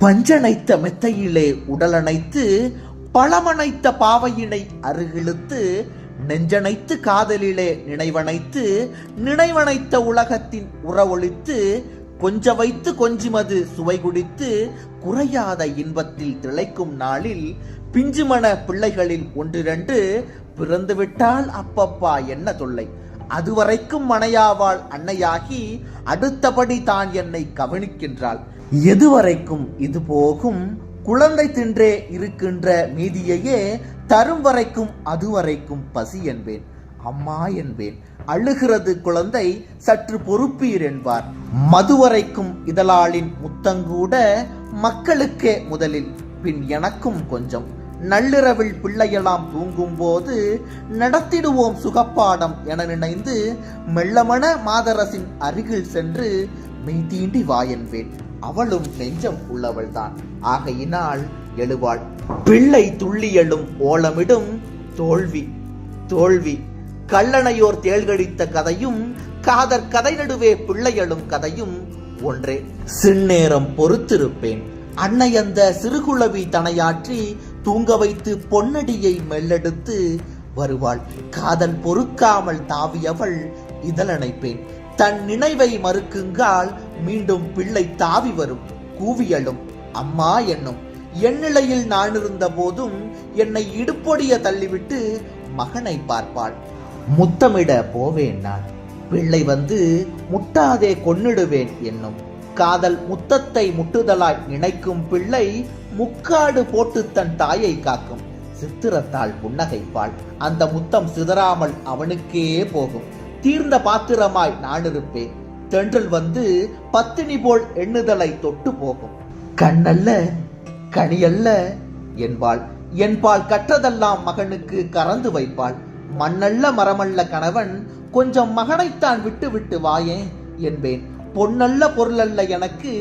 பஞ்சனைத்த மெத்தையிலே உடலணைத்து பழமனைத்த பாவையினை அருகிழுத்து நெஞ்சனைத்து காதலிலே நினைவனைத்து நினைவனைத்த உலகத்தின் உறவொழித்து கொஞ்ச வைத்து கொஞ்சிமது சுவை குடித்து குறையாத இன்பத்தில் திளைக்கும் நாளில் பிஞ்சுமண பிள்ளைகளில் ஒன்றிரண்டு பிறந்துவிட்டால் அப்பப்பா என்ன தொல்லை, அதுவரைக்கும் மனையாவாள் அன்னையாகி அடுத்தபடி தான் என்னை கவனிக்கின்றாள். எதுவரைக்கும் இது போகும், குழந்தை தின்றே இருக்கின்ற மீதியையே தரும் வரைக்கும் அதுவரைக்கும் பசி என்பேன், அம்மா என்பேன். அழுகிறது குழந்தை சற்று பொறுப்பீர் என்பார். மதுவரைக்கும் இதழாளின் முத்தங்கூட மக்களுக்கே முதலில், பின் எனக்கும் கொஞ்சம். நள்ளிரவில் பிள்ளையெல்லாம் தூங்கும் போது நடத்திடுவோம் சுகப்பாடம் என நினைந்து மெல்லமன மாதரசின் அருகில் சென்று மெய் தீண்டி வா என்பேன். அவளும் நெஞ்சம் உள்ளவள்தான், ஆகையினால் எழுவாள். பிள்ளை துள்ளி எழும் ஓலமிடும் தோல்வி தோல்வி, கல்லணையோர் தேள்கடித்த கதையும் காதற் கதை நடுவே பிள்ளையழும் கதையும் ஒன்றே. சின்னேரம் பொறுத்திருப்பேன். அன்னை அந்த சிறுகுளவி தனையாற்றி தூங்க வைத்து பொன்னடியை மெல்லெடுத்து வருவாள். காதல் பொறுக்காமல் தாவியவள் இதழணைப்பேன். தன் நினைவை மறுக்குங்கால் மீண்டும் பிள்ளை தாவி வரும், கூவியலும் அம்மா என்னும். என் நிலையில் நான் இருந்த போதும் என்னை இடுப்பொடிய தள்ளிவிட்டு மகனை பார்ப்பாள். முத்தமிட போவேன் நான், பிள்ளை வந்து முட்டாதே கொன்னிடுவேன் என்னும். காதல் முத்தத்தை முட்டுதலாய் நினைக்கும் பிள்ளை முக்காடு போட்டு தன் தாயை காக்கும். சித்திரத்தால் புன்னகைப்பாள். அந்த முத்தம் சிதறாமல் அவனுக்கே போகும். தீர்ந்த பாத்திரமாய் நான் இருப்பேன். தென்றல் வந்து பத்தினி போல் எண்ணுதலை தொட்டு போகும். கண்ணல்ல கனியல்ல என்பாள். என்பாள் கற்றதெல்லாம் மகனுக்கு கறந்து வைப்பாள். மண்ணல்ல மரமல்ல கணவன், கொஞ்சம் மகனைத்தான் விட்டு விட்டு வாயேன் என்பேன். பொன்னல்ல பொருளல்ல எனக்கு,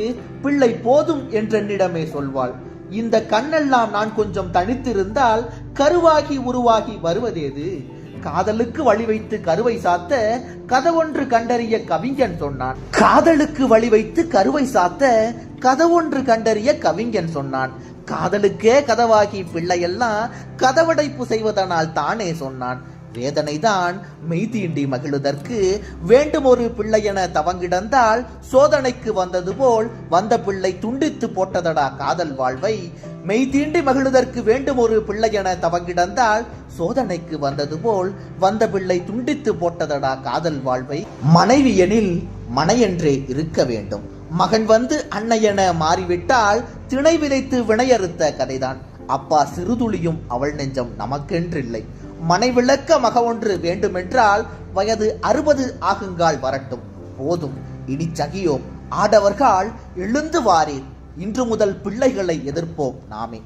பிள்ளை போதும் என்றென்னிடமே சொல்வாள். இந்த கண்ணெல்லாம் நான் கொஞ்சம் தனித்திருந்தால் கருவாகி உருவாகி வருவதேது? காதலுக்கு வழி வைத்து கருவை சாத்த கதவொன்று கண்டறிய கவிஞன் சொன்னான். காதலுக்கு வழி வைத்து கருவை சாத்த கதவொன்று கண்டறிய கவிஞன் சொன்னான். காதலுக்கே கதவாகி பிள்ளையெல்லாம் கதவடைப்பு செய்வதனால் தானே சொன்னான். வேதனைதான் மெய்தீண்டி மகிழுதற்கு வேண்டும் ஒரு பிள்ளையென தவங்கிடந்தால் சோதனைக்கு வந்தது போல் வந்த பிள்ளை துண்டித்து போட்டதடா காதல் வாழ்வை. மெய்தீண்டி மகிழுதற்கு வேண்டும் ஒரு பிள்ளையென தவங்கிடந்தால் சோதனைக்கு வந்தது போல் வந்த பிள்ளை துண்டித்து போட்டதடா காதல் வாழ்வை. மனைவி எனில் மனையென்றே இருக்க வேண்டும். மகன் வந்து அன்னையென மாறிவிட்டால் திணை விதைத்து வினையறுத்த கதைதான். அப்பா சிறுதுளியும் அவள் நெஞ்சம் நமக்கென்றில்லை. மனை விளக்க மக ஒன்று வேண்டுமென்றால் வயது 60 ஆகுங்கால் வரட்டும், போதும் இனி சகியோம். ஆடவர்கள் எழுந்து வாரீர். இன்று முதல் பிள்ளைகளை எதிர்ப்போம் நாமே.